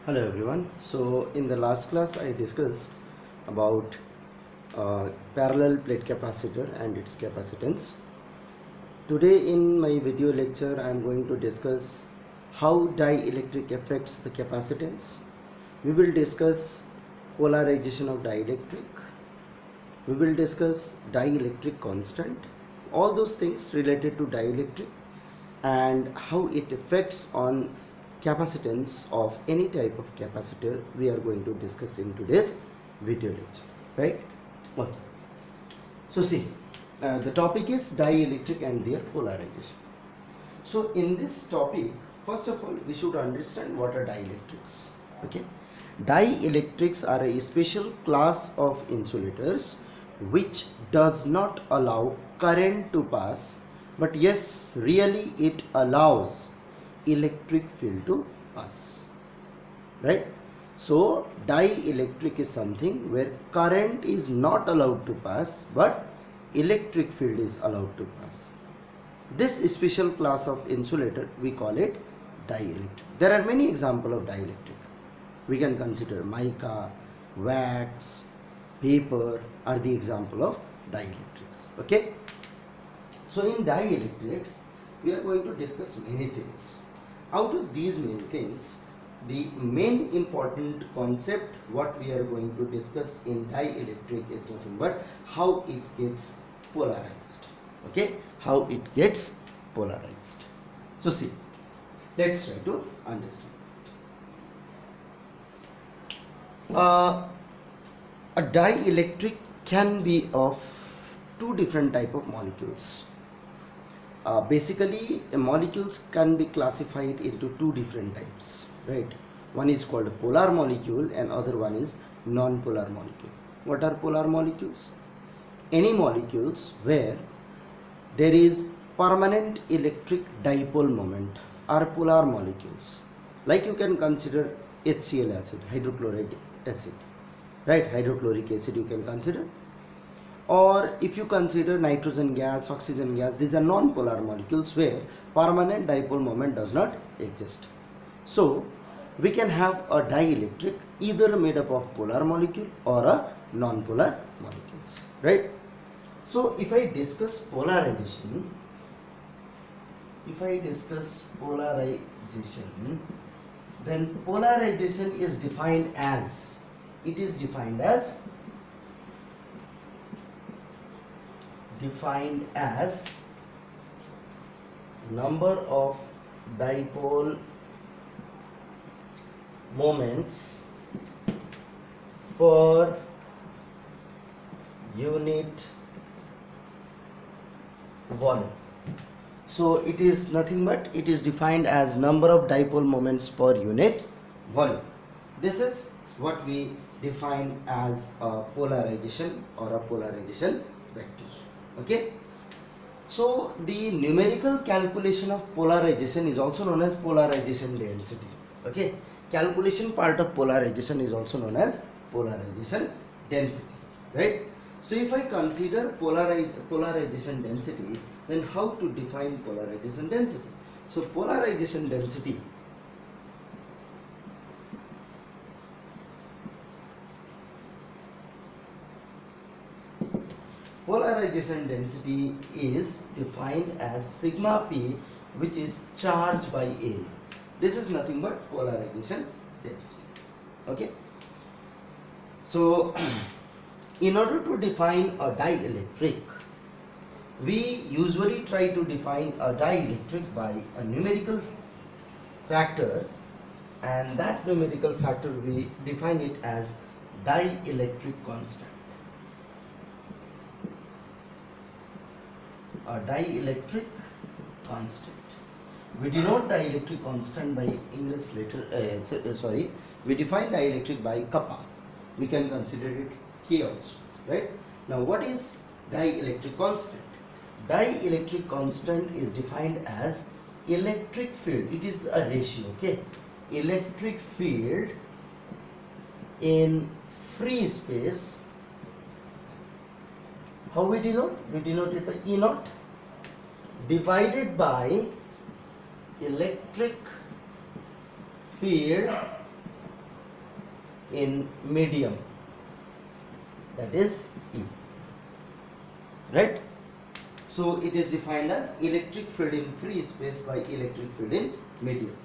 Hello everyone. So in the last class I discussed about parallel plate capacitor and its capacitance. Today in my video lecture I am going to discuss how dielectric affects the capacitance. We will discuss polarization of dielectric. We will discuss dielectric constant. All those things related to dielectric and how it affects on capacitance of any type of capacitor we are going to discuss in today's video lecture, right? Okay. So see, the topic is dielectric and their polarization. So in this topic, first of all, we should understand what are dielectrics. Okay, dielectrics are a special class of insulators which does not allow current to pass, but yes, really it allows electric field to pass, right? So dielectric is something where current is not allowed to pass but electric field is allowed to pass. This special class of insulator we call it dielectric. There are many examples of dielectric. We can consider mica, wax, paper are the example of dielectrics. Okay, so in dielectrics we are going to discuss many things. Out of these many things, the main important concept what we are going to discuss in dielectric is nothing but how it gets polarized. Okay, how it gets polarized. So see, let's try to understand. A dielectric can be of two different type of molecules. Basically, molecules can be classified into two different types, right? One is called a polar molecule and other one is non-polar molecule. What are polar molecules? Any molecules where there is permanent electric dipole moment are polar molecules. Like you can consider HCl acid, hydrochloric acid, right? Hydrochloric acid you can consider. Or if you consider nitrogen gas, oxygen gas, these are non-polar molecules where permanent dipole moment does not exist. So we can have a dielectric either made up of polar molecule or a non-polar molecules, right? So if I discuss polarization, then polarization is defined as, number of dipole moments per unit volume. So it is nothing but it is defined as number of dipole moments per unit volume. This is what we define as a polarization or a polarization vector. Okay, so the numerical calculation of polarization is also known as polarization density. Okay, calculation part of polarization is also known as polarization density, right? So if I consider polarization density, then how to define polarization density? So polarization density is defined as sigma p, which is charge by area. This is nothing but polarization density. Okay, so in order to define a dielectric, we usually try to define a dielectric by a numerical factor, and that numerical factor we define it as dielectric constant. A dielectric constant. We denote dielectric constant by English letter. We define dielectric by kappa. We can consider it K also, right? Now, what is dielectric constant? Dielectric constant is defined as electric field. It is a ratio. Okay, electric field in free space. How we denote? We denote it by E naught divided by electric field in medium, that is E, right? So it is defined as electric field in free space by electric field in medium.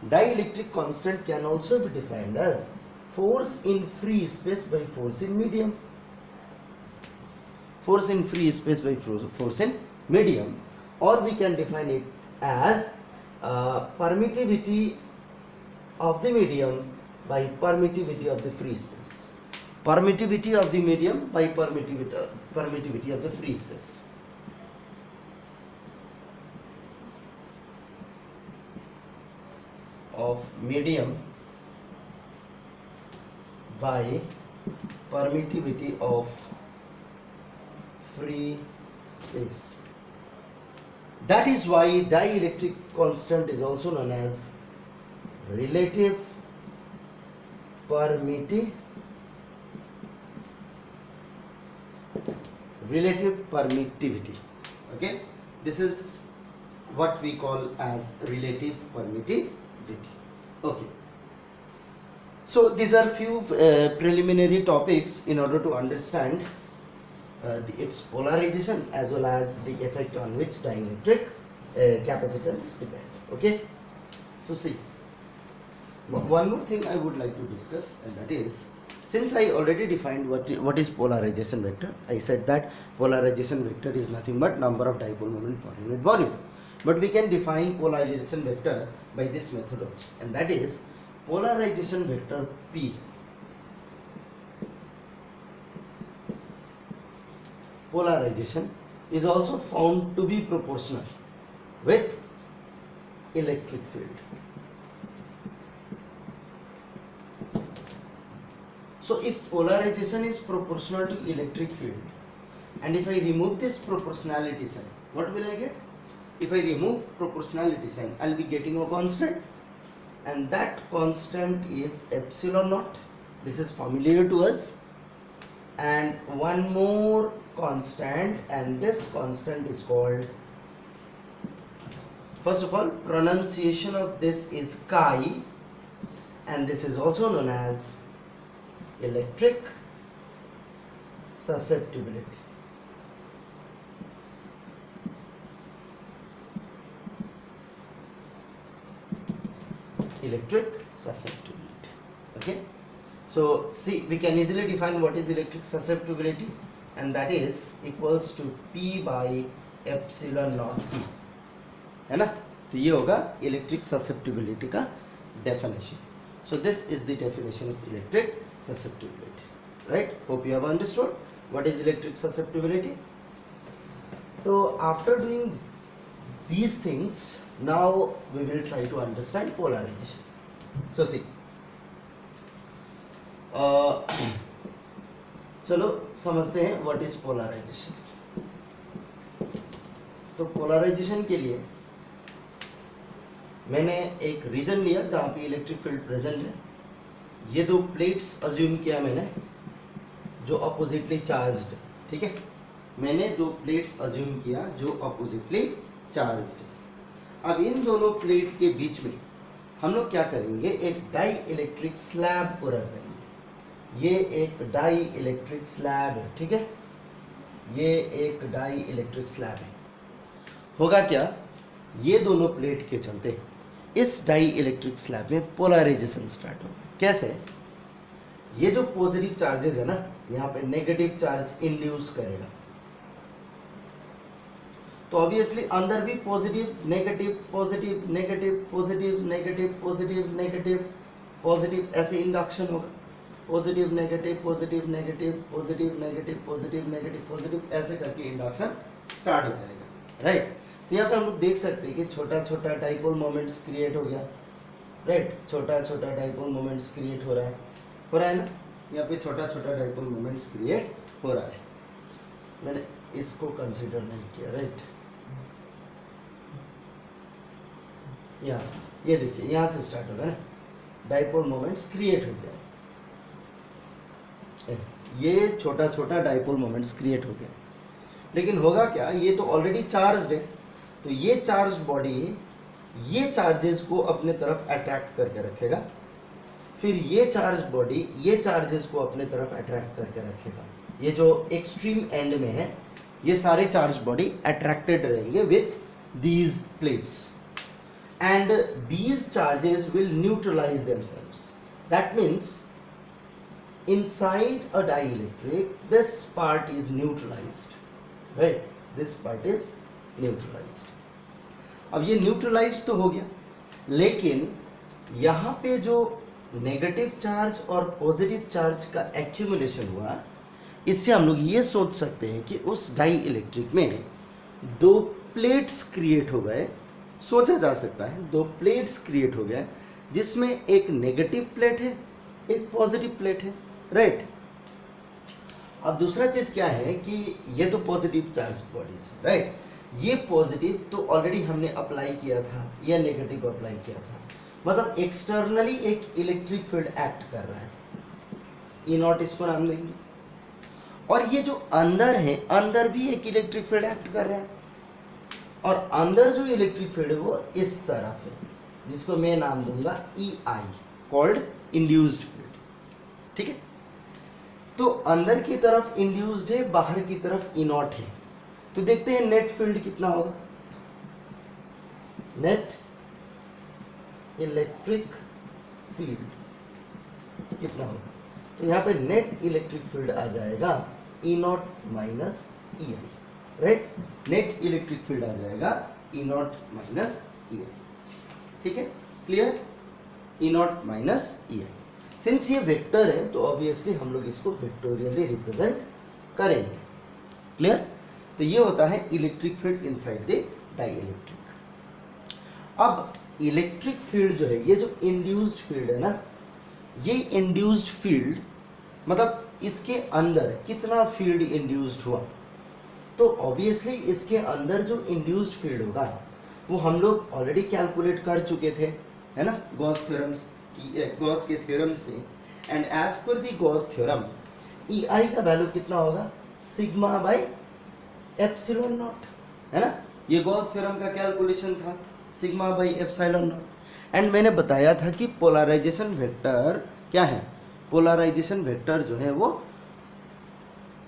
Dielectric constant can also be defined as force in free space by force in medium. Force in free space by force in medium, or we can define it as permittivity of the medium by permittivity of the free space. Permittivity of the medium by permittivity of the free space. Of medium by permittivity of free space. That is why dielectric constant is also known as relative permittivity. Okay, this is what we call as relative permittivity. Okay, so these are few preliminary topics in order to understand its polarization as well as the effect on which dielectric capacitance depend. Okay, so see, one more thing I would like to discuss, and that is, since I already defined what is polarization vector, I said that polarization vector is nothing but number of dipole moment per unit volume. But we can define polarization vector by this methodology, and that is polarization vector P polarization is also found to be proportional with electric field. So if polarization is proportional to electric field, and if I remove this proportionality sign, what will I get? If I remove proportionality sign, I'll be getting a constant, and that constant is epsilon naught. This is familiar to us. And one more constant, and this constant is called, first of all, pronunciation of this is chi, and this is also known as electric susceptibility. Electric susceptibility. Okay, so see, we can easily define what is electric susceptibility, and that is equals to P by epsilon naught E, है ना? तो ये होगा electric susceptibility का definition. So this is the definition of electric susceptibility, right? Hope you have understood what is electric susceptibility. So after doing these things, now we will try to understand polarization. So see, चलो समझते हैं what is polarization. तो polarization के लिए मैंने एक reason लिया जहाँ पे इलेक्ट्रिक फील्ड प्रेजेंट है. ये दो प्लेट्स अज्यूम किया मैंने जो अपोजिटली चार्ज्ड, ठीक है. मैंने दो प्लेट्स अज्यूम किया जो अपोजिटली चार्ज्ड. अब इन दोनों प्लेट के बीच में हम लोग क्या करेंगे, एक डाई इलेक्ट्रिक स्लैब को रख देंगे. ये एक डाई इलेक्ट्रिक स्लैब है, ठीक है. ये एक डाई इलेक्ट्रिक स्लैब है. होगा क्या, ये दोनों प्लेट के चलते इस डाई इलेक्ट्रिक स्लैब में पोलराइजेशन स्टार्ट होगा. कैसे, ये जो पॉजिटिव चार्जेस है ना, यहाँ पे नेगेटिव चार्ज इंड्यूस करेगा, तो ऑब्वियसली अंदर भी positive negative positive negative positive negative positive negative positive ऐसे इंडक्शन होगा. Positive negative positive negative positive negative positive negative positive ऐसे करके इंडक्शन स्टार्ट हो जाएगा, राइट. तो यहाँ पे हम लोग देख सकते हैं कि छोटा छोटा डाइपोल मोमेंट्स क्रिएट हो गया, राइट. छोटा छोटा डाइपोल मोमेंट्स क्रिएट हो रहा है ना. यहाँ पे छोटा छोटा डाइपोल मोमेंट्स क्रिएट हो रहा है. मैंने इसको कंसिडर नहीं किया, राइट. यहाँ ये देखिए, यहाँ से स्टार्ट होगा ना, डाइपोल मोमेंट्स क्रिएट हो गया. ये छोटा छोटा डाइपोल मोमेंट्स क्रिएट हो गया. लेकिन होगा क्या, ये तो ऑलरेडी चार्ज्ड है, तो ये चार्ज्ड बॉडी ये चार्जेस को अपने तरफ अट्रैक्ट करके रखेगा. फिर ये चार्ज बॉडी ये चार्जेस को अपने तरफ अट्रैक्ट करके रखेगा। ये जो एक्सट्रीम एंड में है ये सारे चार्ज बॉडी अट्रैक्टेड रहेंगे with these plates and these charges will neutralize themselves. That means inside a dielectric this part is neutralized, right? This part is neutralized. अब ये neutralized तो हो गया, लेकिन यहाँ पे जो नेगेटिव चार्ज और पॉजिटिव चार्ज का एक्यूमुलेशन हुआ, इससे हम लोग ये सोच सकते हैं कि उस डाई इलेक्ट्रिक में दो प्लेट्स क्रिएट हो गए। सोचा जा सकता है दो प्लेट्स क्रिएट हो गए जिसमें एक नेगेटिव प्लेट है एक पॉजिटिव प्लेट है, राइट? अब दूसरा चीज क्या है कि ये तो पॉजिटिव चार्ज बॉडीज, राइट? ये पॉजिटिव तो ऑलरेडी हमने अप्लाई किया था, ये नेगेटिव अप्लाई किया था, मतलब एक्सटर्नली एक इलेक्ट्रिक फील्ड एक्ट कर रहा है, ई नॉट इसको नाम देंगे। और ये जो अंदर है, अंदर भी एक इलेक्ट्रिक फील्ड एक्ट कर रहा है, और अंदर जो इलेक्ट्रिक फील्ड है वो इस तरफ है, जिसको मैं नाम दूंगा ई आई, कॉल्ड इंड्यूस्ड फील्ड, ठीक है? तो अंदर की तरफ इंड्यूस्ड है, बाहर की तरफ ई नॉट है। तो देखते हैं नेट फील्ड कितना होगा। नेट इलेक्ट्रिक फील्ड कितना होगा? तो यहाँ पे नेट इलेक्ट्रिक फील्ड आ जाएगा E naught minus E I, right? Net electric field आ जाएगा E naught minus E I, ठीक है? Clear? E naught minus E I. Since ये वेक्टर है तो ऑब्वियसली हम लोग इसको वेक्टोरियली रिप्रेजेंट करेंगे। क्लियर? तो ये होता है electric field inside the dielectric. अब इलेक्ट्रिक फील्ड जो है, ये जो इंड्यूस्ड फील्ड है ना, ये इंड्यूस्ड फील्ड मतलब इसके अंदर कितना फील्ड इंड्यूस्ड हुआ, तो ऑब्वियसली इसके अंदर जो इंड्यूस्ड फील्ड होगा वो हम लोग ऑलरेडी कैलकुलेट कर चुके थे, है ना, गॉस के थ्योरम से। And as per the Gauss theorem E I का वैल्यू कितना होगा? सिग्मा बाई एप्सिलॉन नॉट, है ना? ये गॉस थ्योरम का कैलकुलेशन था, sigma by epsilon not. And मैंने बताया था कि पोलराइजेशन वेक्टर क्या है? पोलराइजेशन वेक्टर जो है वो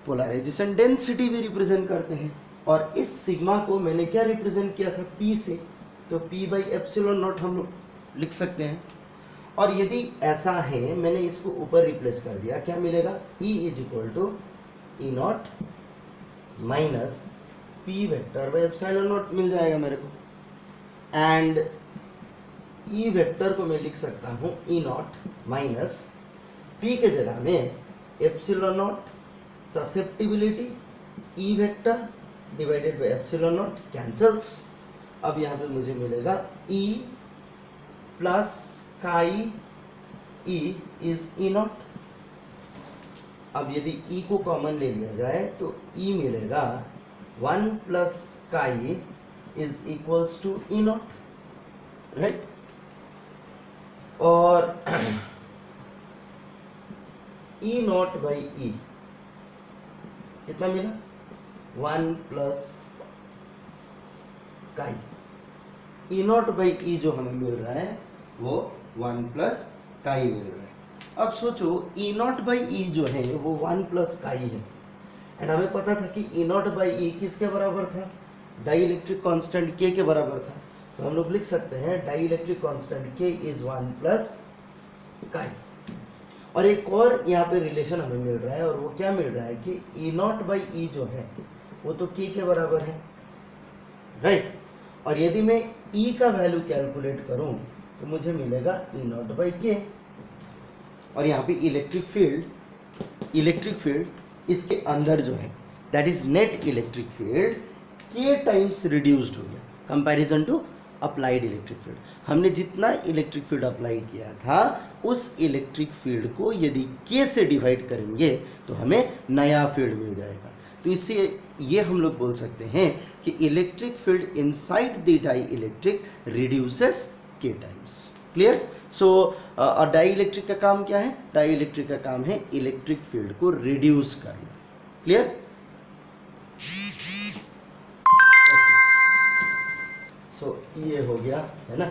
पोलराइजेशन डेंसिटी भी रिप्रेजेंट करते हैं, और इस सिग्मा को मैंने क्या रिप्रेजेंट किया था? P से, तो P बाई एप्सिलॉन नॉट हम लोग लिख सकते हैं। और यदि ऐसा है, मैंने इसको ऊपर रिप्लेस कर दिया, क्या मिलेगा? E is equal to E naught minus P vector by epsilon naught मिल जाएगा मेरे को। एंड ई वेक्टर को मैं लिख सकता हूँ ई नॉट माइनस पी के जगह में epsilon not susceptibility E vector divided by epsilon not cancels. अब यहाँ पे मुझे मिलेगा E plus chi E is E not. अब यदि E को कॉमन ले लिया जाए तो E मिलेगा 1 plus chi is equals to E naught, right? और ई नॉट बाई ई कितना मिला? 1 प्लस काई। ई नॉट बाई ई जो हमें मिल रहा है वो 1 प्लस काई मिल रहा है। अब सोचो ई नॉट बाई ई जो है वो 1 प्लस काई है, एंड हमें पता था कि ई नॉट बाई ई किसके बराबर था? डाई इलेक्ट्रिक कॉन्स्टेंट के बराबर था। तो हम लोग लिख सकते हैं डाई इलेक्ट्रिक कॉन्स्टेंट के इज 1 प्लस काई। और एक और यहाँ पे रिलेशन हमें मिल रहा है, और वो क्या मिल रहा है कि ई नॉट बाई ई जो है वो तो के बराबर है, राइट? और यदि मैं ई का वैल्यू कैलकुलेट करूं तो मुझे मिलेगा ई नॉट बाई के। और यहाँ पे इलेक्ट्रिक फील्ड इसके अंदर जो है that is net electric field K times reduced हो गया comparison to applied electric field. हमने जितना इलेक्ट्रिक फील्ड अप्लाई किया था उस इलेक्ट्रिक फील्ड को यदि के से डिवाइड करेंगे तो हमें नया फील्ड मिल जाएगा। तो इससे ये हम लोग बोल सकते हैं कि electric field inside the dielectric reduces K times. Clear? So dielectric का काम क्या है? डाई इलेक्ट्रिक का काम है इलेक्ट्रिक फील्ड को रिड्यूस करना। क्लियर? सो ये हो गया, है ना?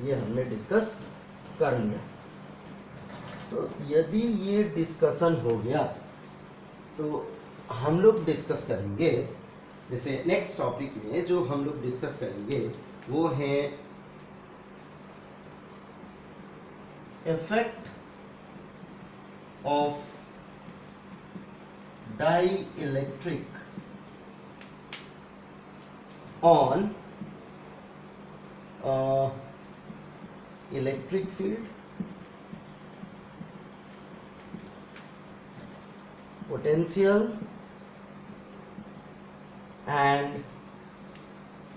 ये हमने डिस्कस कर लिया। तो यदि ये डिस्कशन हो गया तो हम लोग डिस्कस करेंगे, जैसे नेक्स्ट टॉपिक में जो हम लोग डिस्कस करेंगे वो है effect of dielectric on electric field, potential and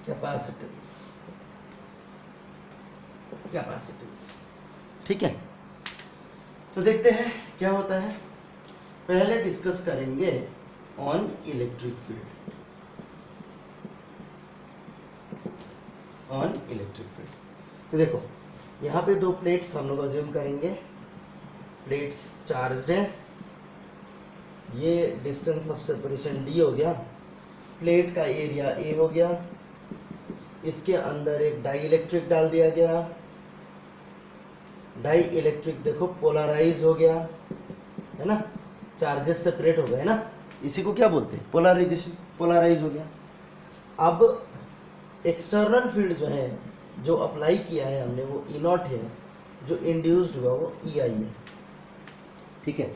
capacitance। ठीक है, तो देखते हैं क्या होता है। पहले डिस्कस करेंगे ऑन इलेक्ट्रिक फील्ड, तो देखो यहाँ पे दो प्लेट्स हम लोग अज्यूम करेंगे, प्लेट्स चार्ज्ड है, ये डिस्टेंस ऑफ सेपरेशन d हो गया, प्लेट का एरिया a हो गया, इसके अंदर एक डाई इलेक्ट्रिक डाल दिया गया, डाई इलेक्ट्रिक देखो पोलराइज हो गया है ना, चार्जेस सेपरेट हो गए ना, इसी को क्या बोलते हैं, पोलराइजेशन, पोलराइज हो गया। अब एक्सटर्नल फील्ड जो है, जो अप्लाई किया है हमने वो E नॉट है, जो इंड्यूस्ड हुआ वो EI है। ठीक है,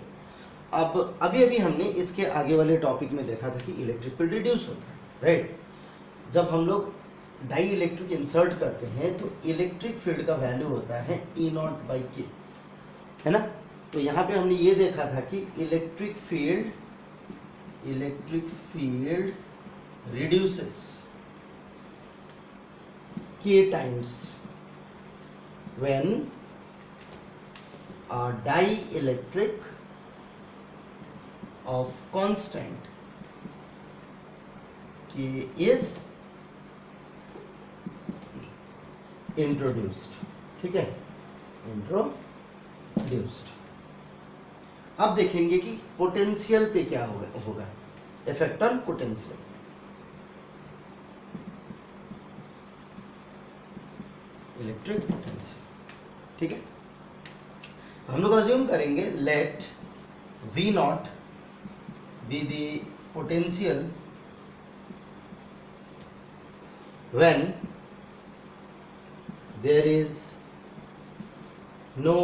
अब अभी हमने इसके आगे वाले टॉपिक में देखा था कि इलेक्ट्रिक फील्ड रिड्यूस होता है, राइट। जब हम लोग डाई इलेक्ट्रिक इंसर्ट करते हैं तो इलेक्ट्रिक फील्ड का वैल्यू होता है E नॉट बाई के, है ना। तो यहाँ पे हमने ये देखा था कि electric field reduces K times when a dielectric of constant K is introduced। ठीक है, इंट्रोड्यूस्ड। अब देखेंगे कि पोटेंशियल पे क्या होगा, effect on potential. Electric potential, ठीक है, हम लोग अज्यूम करेंगे let V naught be the potential when there is no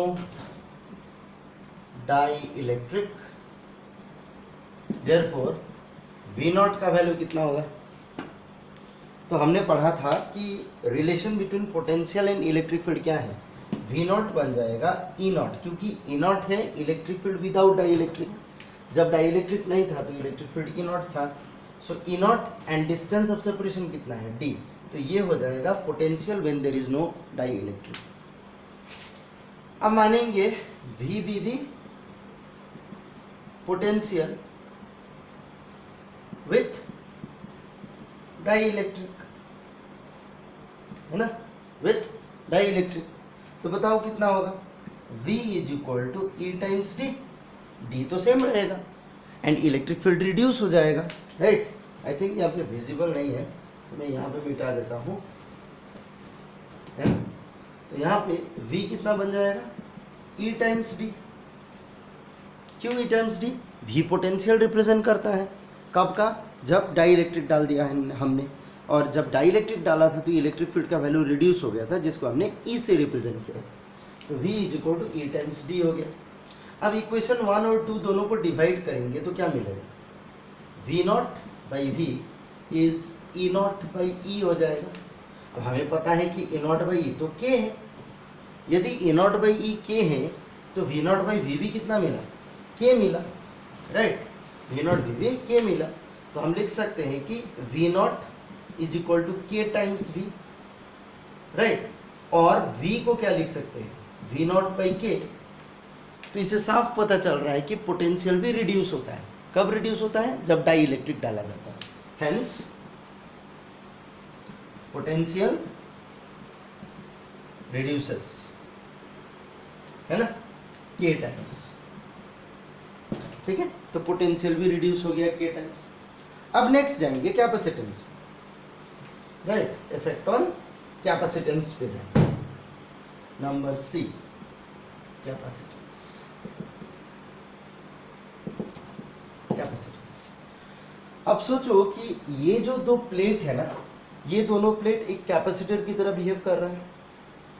dielectric, therefore V naught का वैल्यू कितना होगा। तो हमने पढ़ा था कि relation between potential and electric field क्या है, V नॉट बन जाएगा E नॉट, क्योंकि E नॉट है इलेक्ट्रिक फील्ड विदाउट डाइइलेक्ट्रिक, जब डाइइलेक्ट्रिक नहीं था तो इलेक्ट्रिक फील्ड E नॉट था। सो E naught and distance of separation कितना है D, तो ये हो जाएगा potential when there is no dielectric. अब मानेंगे V be the potential with dielectric, है ना, विथ डाइइलेक्ट्रिक। तो बताओ कितना होगा, V is equal to E times D, D तो सेम रहेगा एंड इलेक्ट्रिक फील्ड रिड्यूस हो जाएगा, राइट। आई थिंक यहाँ पे विजिबल नहीं है तो मैं यहाँ पे मिटा देता हूँ, है ना। तो यहाँ पे V कितना बन जाएगा, E टाइम्स D। क्यों E times D, V potential represent करता है, कब का, जब डाइइलेक्ट्रिक डाल दिया है हमने, और जब डाइइलेक्ट्रिक डाला था तो इलेक्ट्रिक फील्ड का वैल्यू रिड्यूस हो गया था, जिसको हमने E से रिप्रेजेंट किया, तो V is equal to E times D हो गया। अब इक्वेशन 1 और 2 दोनों को डिवाइड करेंगे तो क्या मिलेगा, V not by V is E not by E हो जाएगा। अब हमें पता है कि E नॉट बाई E तो K है, यदि E not by E K है तो V नॉट बाई V भी कितना मिला, K मिला, राइट, V नॉट भी K मिला। तो हम लिख सकते हैं कि V naught is equal to K times V, right. और V को क्या लिख सकते हैं, V नॉट बाई K। तो इसे साफ पता चल रहा है कि पोटेंशियल भी रिड्यूस होता है, कब रिड्यूस होता है, जब डाई इलेक्ट्रिक डाला जाता है, हेंस पोटेंशियल रिड्यूसेस, है ना, K टाइम्स, ठीक है। तो पोटेंशियल भी रिड्यूस हो गया K टाइम्स। अब नेक्स्ट जाएंगे capacitance, right, effect on capacitance पे जाएंगे, नंबर C। कैपेसिटेंस। अब सोचो कि ये जो दो प्लेट है ना, ये दोनों प्लेट एक कैपेसिटर की तरह बिहेव कर रहा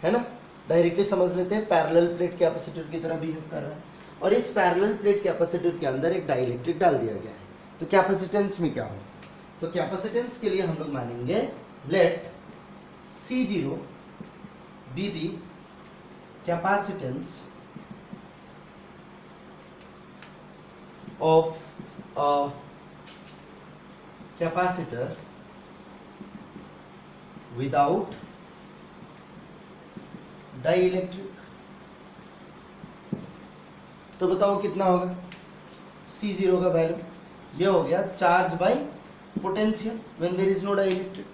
है ना। डायरेक्टली समझ लेते हैं, पैरेलल प्लेट कैपेसिटर की तरह बिहेव कर रहा है, और इस पैरेलल प्लेट कैपेसिटर के अंदर एक डाइलेक्ट्रिक डाल दिया गया है। तो कैपेसिटेंस में क्या हो, तो कैपेसिटेंस के लिए हम लोग मानेंगे let C0 be the capacitance of a capacitor without dielectric। तो बताओ कितना होगा C0 का वैल्यू, ये हो गया charge by potential when there is no dielectric,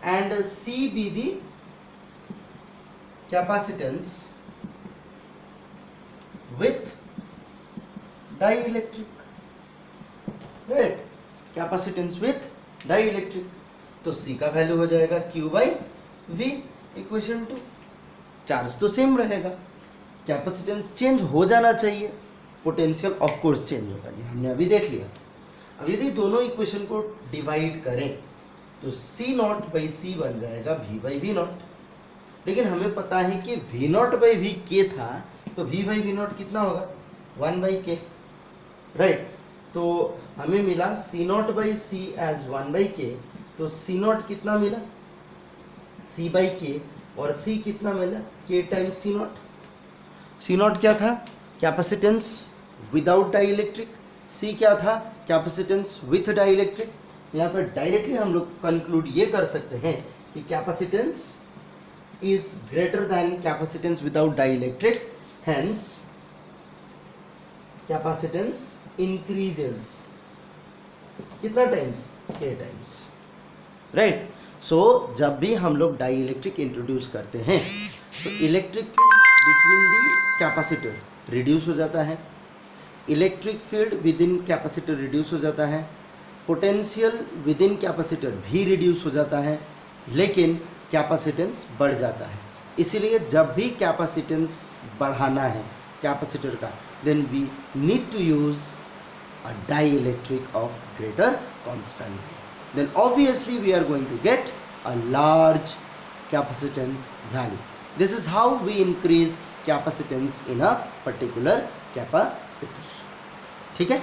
and C be the capacitance with dielectric, right, capacitance with dielectric. तो C का वैल्यू हो जाएगा Q by V equation two, charge तो सेम रहेगा, कैपेसिटेंस चेंज हो जाना चाहिए, पोटेंशियल ऑफ कोर्स चेंज होगा, ये हमने अभी देख लिया। अब यदि दोनों इक्वेशन को डिवाइड करें तो C नॉट बाई C बन जाएगा V बाई V नॉट, लेकिन हमें पता है कि V not by V K था, तो V बाई V नॉट कितना होगा 1 बाई K, राइट। तो हमें मिला C naught by C as 1 by K, तो C नॉट कितना मिला C बाई K, और C कितना मिला K times C naught. C naught क्या था, कैपेसिटेंस विदाउट डाइलेक्ट्रिक, C क्या था, कैपेसिटेंस विथ डाइलेक्ट्रिक। यहाँ पर डायरेक्टली हम लोग कंक्लूड ये कर सकते हैं कि capacitance is greater than capacitance without dielectric, hence capacitance increases कितना टाइम्स, K टाइम्स, राइट। सो जब भी हम लोग डाइलेक्ट्रिक इंट्रोड्यूस करते हैं तो electric field between the capacitor reduce हो जाता है, electric field with in capacitor reduce हो जाता है, पोटेंशियल विद इन कैपेसिटर भी रिड्यूस हो जाता है, लेकिन कैपेसिटेंस बढ़ जाता है। इसीलिए जब भी कैपेसिटेंस बढ़ाना है कैपेसिटर का, then we need to use a dielectric of greater constant, then obviously we are going to get a large capacitance value. This is how we increase capacitance in a particular capacitor। ठीक है,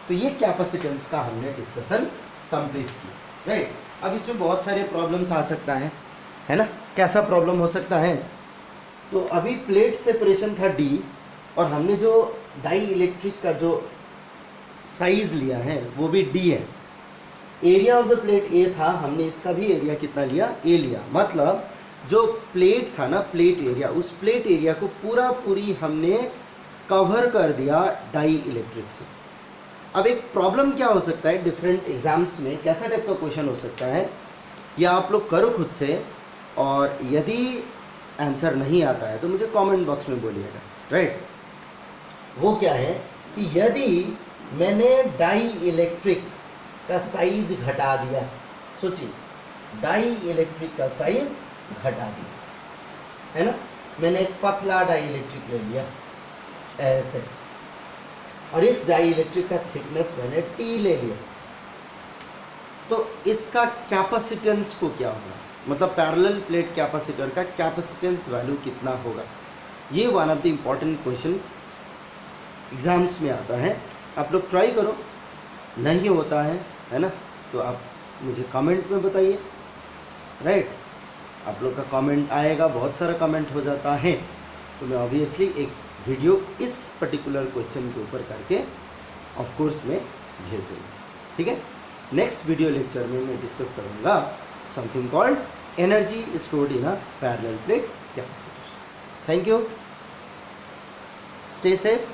तो ये capacitance का हमने discussion complete किया, right. अब इसमें बहुत सारे प्रॉब्लम्स आ सकता है ना। कैसा प्रॉब्लम हो सकता है, तो अभी प्लेट सेपरेशन था D, और हमने जो डाई इलेक्ट्रिक का जो साइज लिया है वो भी D है, area of the plate A था, हमने इसका भी एरिया कितना लिया, A लिया, मतलब जो प्लेट था ना, प्लेट एरिया, उस प्लेट एरिया को पूरी हमने कवर कर दिया डाई इलेक्ट्रिक से। अब एक प्रॉब्लम क्या हो सकता है डिफरेंट एग्जाम्स में, कैसा टाइप का क्वेश्चन हो सकता है, या आप लोग करो खुद से, और यदि आंसर नहीं आता है तो मुझे कमेंट बॉक्स में बोलिएगा, राइट। वो क्या है कि यदि मैंने डाई इलेक्ट्रिक का साइज घटा दिया, सोचिए डाई इलेक्ट्रिक का साइज घटा दिया है ना, मैंने एक पतला डाई इलेक्ट्रिक ले लिया ऐसे, और इस डाई इलेक्ट्रिक का थिकनेस मैंने T ले लिया, तो इसका कैपेसिटेंस को क्या होगा, मतलब पैरेलल प्लेट कैपेसिटर का कैपेसिटेंस वैल्यू कितना होगा। ये one of the important question exams में आता है, आप लोग ट्राई करो, नहीं होता है ना, तो आप मुझे कमेंट में बताइए, राइट। आप लोग का कमेंट आएगा, बहुत सारा कमेंट हो जाता है, तो मैं ऑब्वियसली एक वीडियो इस पर्टिकुलर क्वेश्चन के ऊपर करके ऑफ कोर्स में भेज दूँगा, ठीक है। नेक्स्ट वीडियो लेक्चर में मैं डिस्कस करूँगा something called energy stored in a parallel plate capacitor. Thank you, stay safe.